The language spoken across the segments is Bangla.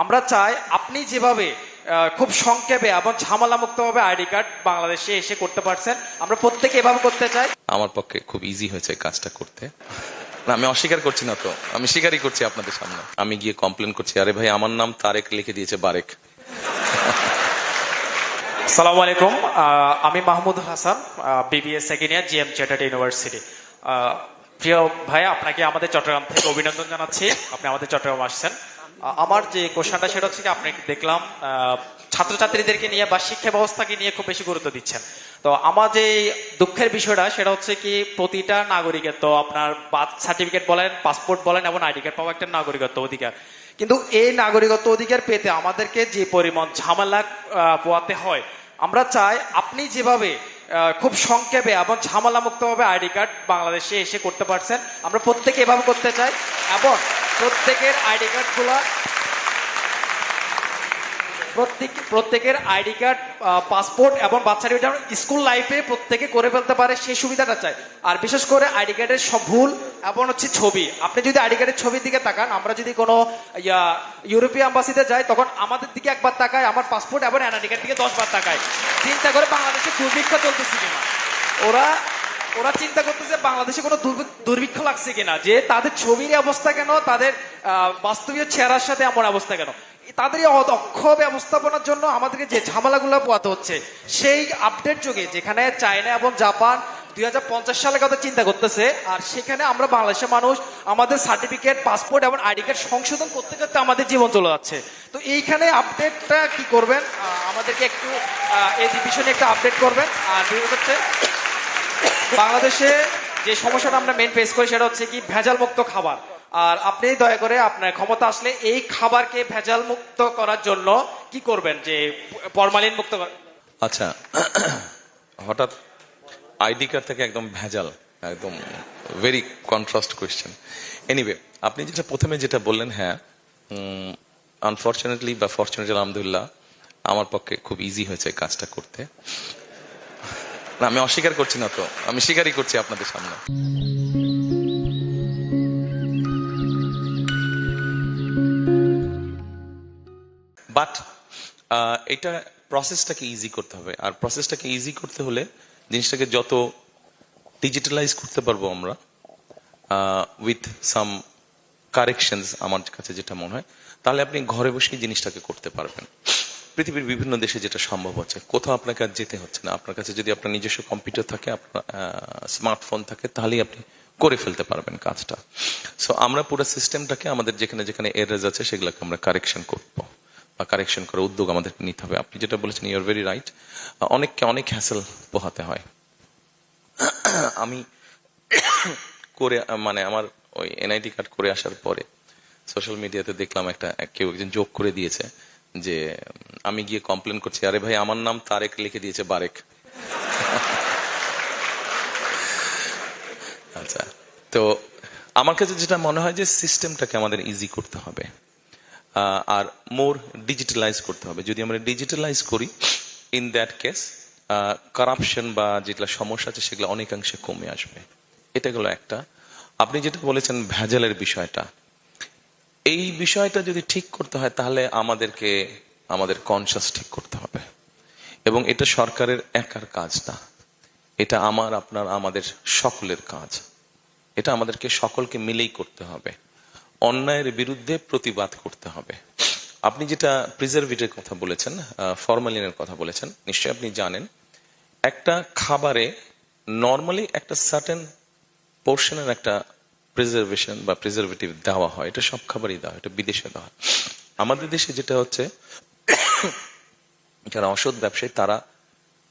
আমরা চাই আপনি যেভাবে খুব সংক্ষেপে এবং ঝামেলা মুক্তভাবে আইডি কার্ড বাংলাদেশে এসে করতে পারছেন, আমরা প্রত্যেকে এভাবে করতে চাই। আমার পক্ষে খুব ইজি হয়েছে কাজটা করতে। না, আমি অস্বীকার করছি না তো, আমি স্বীকারই করছি আপনাদের সামনে। আমি গিয়ে কমপ্লেন করছি, আরে ভাই আমার নাম তারেক লিখে দিয়েছে বারেক। আসসালামু আলাইকুম, আমি Mahmud Hasan, BBA second year, GM chartered university. প্রিয় ভাই, আপনাকে আমাদের চট্টগ্রাম থেকে অভিনন্দন জানাচ্ছি, আপনি আমাদের চট্টগ্রাম আসছেন। আমার যে কোশ্চেনটা সেটা হচ্ছে কি, আপনি দেখলাম ছাত্রছাত্রীদেরকে নিয়ে বা শিক্ষা ব্যবস্থাকে নিয়ে খুব বেশি গুরুত্ব দিচ্ছেন। তো আমার যে দুঃখের বিষয়টা সেটা হচ্ছে কি, প্রতিটা নাগরিকের তো আপনার বার্থ সার্টিফিকেট বলেন, পাসপোর্ট বলেন এবং আইডি কার্ড পাওয়া একটা নাগরিকত্ব অধিকার, কিন্তু এই নাগরিকত্ব অধিকার পেতে আমাদেরকে যে পরিমাণ ঝামেলা পোয়াতে হয়, আমরা চাই আপনি যেভাবে খুব সংক্ষেপে এবং ঝামেলা মুক্তভাবে আইডি কার্ড বাংলাদেশে এসে করতে পারছেন, আমরা প্রত্যেকে এভাবে করতে চাই এবং প্রত্যেকের আইডি কার্ডগুলা প্রত্যেকের আইডি কার্ড, পাসপোর্ট এবং বার্থ সার্টিফিকেট স্কুল লাইফে প্রত্যেকে করে ফেলতে পারে, সেই সুবিধাটা চাই। আর বিশেষ করে আইডি কার্ডের সব ভুল এবং হচ্ছে ছবি, আপনি যদি আইডি কার্ডের ছবির দিকে তাকান, আমরা যদি কোনো ইউরোপীয় অ্যাম্বাসিতে যাই তখন আমাদের দিকে একবার তাকায়, আমার পাসপোর্ট এবং এনআইডি কার্ড দিকে 10 বার তাকায়, চিন্তা করে বাংলাদেশে দুর্ভিক্ষ চলতেছে কিনা। ওরা চিন্তা করতেছে বাংলাদেশে কোনো দুর্ভিক্ষ লাগছে কিনা, যে তাদের ছবির অবস্থা কেন, তাদের বাস্তবীয় চেহারার সাথে এমন অবস্থা কেন। তাদের এই অদক্ষ ব্যবস্থাপনার জন্য আমাদেরকে যে ঝামেলাগুলো পোয়াতে হচ্ছে, সেই আপডেট যুগে যেখানে চায়না এবং জাপান 2050 সালের কথা চিন্তা করতেছে, আর সেখানে আমরা বাংলাদেশের মানুষ আমাদের সার্টিফিকেট, পাসপোর্ট এবং আইডি কার্ড সংশোধন করতে করতে আমাদের জীবন চলে যাচ্ছে। তো এইখানে আপডেটটা কি করবেন, আমাদেরকে একটু এই বিষয়ে একটা আপডেট করবেন। আর বিশেষ হচ্ছে বাংলাদেশে যে সমস্যাটা আমরা মেন ফেস করি সেটা হচ্ছে কি, ভেজাল মুক্ত খাবার। আর আপনি দয়া করে আপনার ক্ষমতা আসলে এই খাবারকে ভেজাল মুক্ত করার জন্য কি করবেন, যে ফরমালিন মুক্ত। আচ্ছা, হঠাৎ আইডি কার্ড থেকে একদম ভেজাল, একদম ভেরি কন্ট্রাস্ট কোয়েশ্চেন। এনিওয়ে, আপনি যেটা প্রথমে যেটা বললেন, হ্যাঁ, আনফর্চুনেটলি বা ফর্চুনেটলি আলহামদুলিল্লাহ আমার পক্ষে খুব ইজি হয়েছে কাজটা করতে। না, আমি অস্বীকার করছি না তো, আমি স্বীকারই করছি আপনাদের সামনে। বাট এটা প্রসেসটাকে ইজি করতে হবে, আর প্রসেসটাকে ইজি করতে হলে জিনিসটাকে যত ডিজিটালাইজ করতে পারবো আমরা উইথ সাম কারেকশনস, আমার কাছে যেটা মনে হয়, তাহলে আপনি ঘরে বসেই জিনিসটাকে করতে পারবেন। পৃথিবীর বিভিন্ন দেশে যেটা সম্ভব হচ্ছে, কোথাও আপনাকে আর যেতে হচ্ছে না। আপনার কাছে যদি আপনার নিজস্ব কম্পিউটার থাকে, আপনার স্মার্টফোন থাকে, তাহলেই আপনি করে ফেলতে পারবেন কাজটা। সো আমরা পুরো সিস্টেমটাকে আমাদের যেখানে যেখানে এরার্স আছে সেগুলোকে আমরা কারেকশন করবো, বা কারেকশন করার উদ্যোগ আমাদেরকে নিতে হবে। আপনি যেটা বলেছেন, ইউ আর ভেরি রাইট, অনেককে অনেক হ্যাসেল পোহাতে হয়। আমি করে মানে আমার ওই এনআইডি কার্ড করে আসার পরে সোশ্যাল মিডিয়াতে দেখলাম কেউ একজন যোগ করে দিয়েছে যে আমি গিয়ে কমপ্লেন করছি, আরে ভাই আমার নাম তারেক লিখে দিয়েছে বারেক। আচ্ছা, তো আমার কাছে যেটা মনে হয় যে সিস্টেমটাকে আমাদের ইজি করতে হবে আর মোর ডিজিটালাইজ করতে হবে। যদি আমরা ডিজিটালাইজ করি, ইন দ্যাট কেস কারাপশন বা যেগুলো সমস্যা আছে সেগুলো অনেকাংশে কমে আসবে। এটা গেল একটা। আপনি যেটা বলেছেন ভেজালের বিষয়টা, এই বিষয়টা যদি ঠিক করতে হয় তাহলে আমাদেরকে আমাদের কনসাস ঠিক করতে হবে, এবং এটা সরকারের একার কাজ না, এটা আমার, আপনার, আমাদের সকলের কাজ। এটা আমাদেরকে সকলকে মিলেই করতে হবে। অন্যায়ের বিরুদ্ধে প্রতিবাদ করতে হবে। আপনি যেটা প্রিজারভেটিভের কথা বলেছেন, ফরমালিনের কথা বলেছেন, নিশ্চয়ই আপনি জানেন একটা খাবারে নর্মালি একটা সার্টেন পোর্শনের একটা প্রিজারভেশন বা প্রিজারভেটিভ দেওয়া হয়। এটা সব খাবারই দেওয়া হয়, এটা বিদেশে দেওয়া হয়। আমাদের দেশে যেটা হচ্ছে, যারা অসৎ ব্যবসায়ী তারা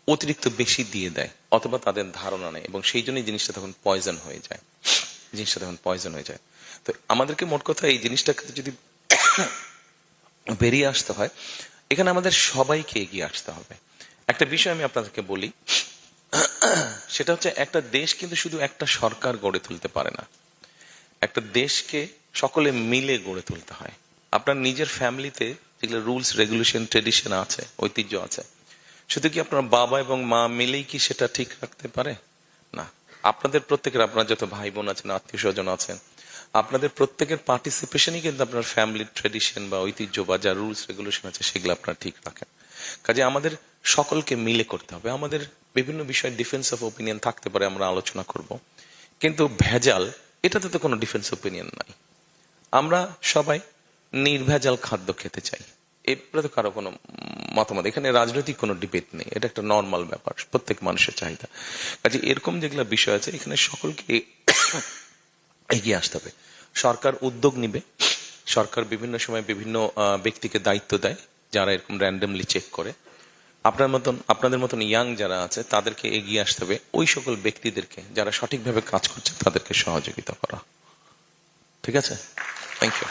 অতিরিক্ত বেশি দিয়ে দেয়, অথবা তাদের ধারণা নেই, এবং সেই জন্যই জিনিসটা তখন পয়জন হয়ে যায়। তো আমাদেরকে মোট কথা এই জিনিসটাকে যদি বেরিয়ে আসতে হয়, এখানে আমাদের সবাইকে এগিয়ে আসতে হবে। একটা বিষয় আমি আপনাদেরকে বলি, সেটা হচ্ছে একটা দেশ কিন্তু শুধু একটা সরকার গড়ে তুলতে পারে না, একটা দেশকে সকলে মিলে গড়ে তুলতে হয়। আপনার নিজের ফ্যামিলিতে যেগুলো রুলস, রেগুলেশন, ট্রেডিশন আছে, ঐতিহ্য আছে, শুধু কি আপনার বাবা এবং মা মিলেই কি সেটা ঠিক রাখতে পারে? না, আপনাদের প্রত্যেকের, আপনার যত ভাই বোন আছেন, আত্মীয় স্বজন আছেন, আপনাদের প্রত্যেকের পার্টিসিপেশনই কিন্তু আপনার ফ্যামিলির ট্রেডিশন বা ঐতিহ্য বা যা রুলস রেগুলেশন আছে সেগুলো আপনারা ঠিক রাখেন। কাজে আমাদের সকলকে মিলে করতে হবে। আমাদের বিভিন্ন বিষয়ে ডিফারেন্স অফ ওপিনিয়ন থাকতে পারে, আমরা আলোচনা করব, কিন্তু ভেজাল এটাতে তো কোনো ডিফারেন্স ওপিনিয়ন নাই। আমরা সবাই নির্ভেজাল খাদ্য খেতে চাই, এরপরে তো কারো কোনো মতামত, এখানে রাজনৈতিক কোনো ডিবেট নেই, এটা একটা নর্মাল ব্যাপার, প্রত্যেক মানুষের চাহিদা। কাজে এরকম যেগুলো বিষয় আছে এখানে সকলকে এগিয়ে আসতে হবে। সরকার উদ্যোগ নিবে, সরকার বিভিন্ন সময় বিভিন্ন ব্যক্তিকে দায়িত্ব দেয় যারা এরকম র্যান্ডমলি চেক করে। আপনাদের মতন ইয়াং যারা আছে তাদেরকে এগিয়ে আসতে হবে, ওই সকল ব্যক্তিদেরকে যারা সঠিকভাবে কাজ করছে তাদেরকে সহযোগিতা করা। ঠিক আছে, থ্যাংক ইউ।